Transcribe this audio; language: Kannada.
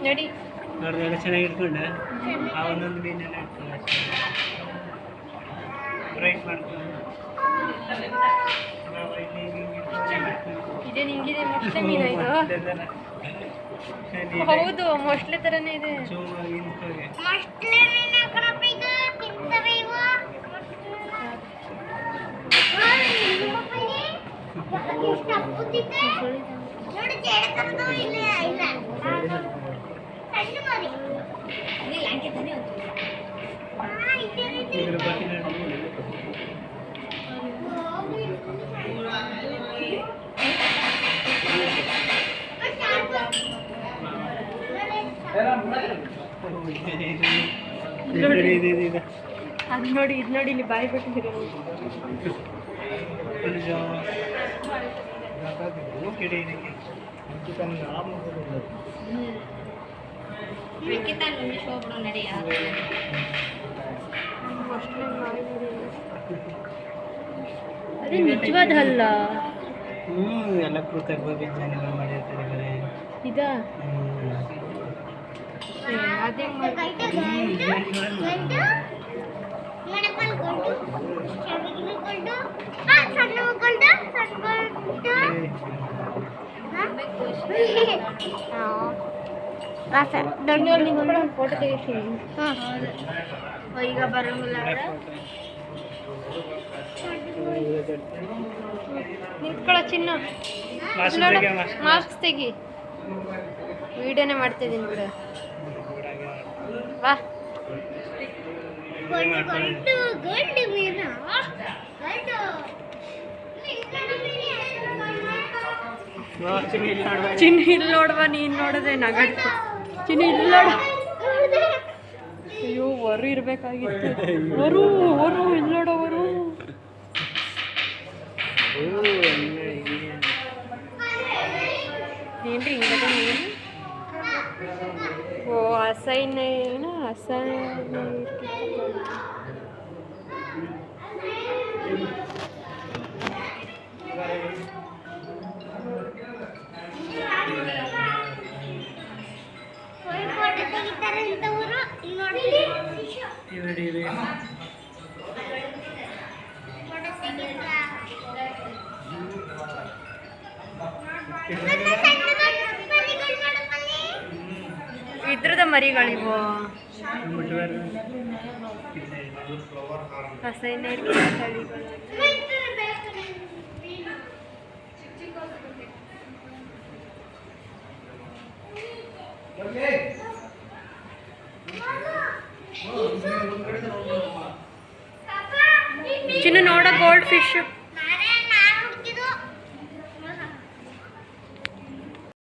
ನಡಿ ನೋಡಿದ್ರೆ ಚೆನ್ನಾಗಿ ಇಟ್ಕೊಂಡೆ ಆ ಒಂದೊಂದು ಮೀನೆಲ್ಲ ಇಟ್ಕೊಂಡು ರೈಟ್ ಮಾಡ್ಕೊಂಡು ಇದೆ ನಿಂಗಿದೆ ಮೊಸಳೆ ಮೀನು ಇದು ಹೌದು ಮೊಸಳೆ ಥರನೇ ಇದೆ ಅದು ನೋಡಿ ಇದು ನೋಡಿ ಇಲ್ಲಿ ಬಾಯಿ ಬಿಟ್ಟಿರೋ ಅದೇ ನಿಜವಾದ ಅಲ್ಲ ಎಲ್ಲ ಕೃತಕ ವಿಜ್ಞಾನಿಗಳು ಮಾಡಿರ್ತಾರೆ ಇದಾ ಅದೇ ಫೋಟೋ ತೆಗಿತೀನಿ ಈಗ ಬರೋಂಗಿಲ್ಲ ನಿಂತ್ಕೊಳ್ಳೋ ಚಿನ್ನ ಮಾಸ್ಕ್ ತೆಗಿ ವಿಡಿಯೋನೇ ಮಾಡ್ತಿದ್ದೀನಿ ಬಿಡು ಬಾ ಚಿನ್ನ ಇಲ್ಲಿ ನೋಡುವ ನೀನು ನೋಡಿದ್ರೆ ನಗಡ್ತು ಚಿನ್ನ ಇಲ್ಲಿ ನೋಡ ಅಯ್ಯೋ ವರು ಇರಬೇಕಾಗಿತ್ತು ವರು ವರು ಇಲ್ಲಿ ನೋಡೋವರು ಏನ್ರಿ ಹಿಂಗದ ನೀನು ಓ ಅಸೈನ್ ಏನು ಅಸೈನ್ ಇದ್ರದ ಮರಿಗಳಿವು ಅಸೈನ್ ತಳಿಗಳು ಚಿನ್ನು ನೋಡ ಗೋಲ್ಡ್ ಫಿಶ್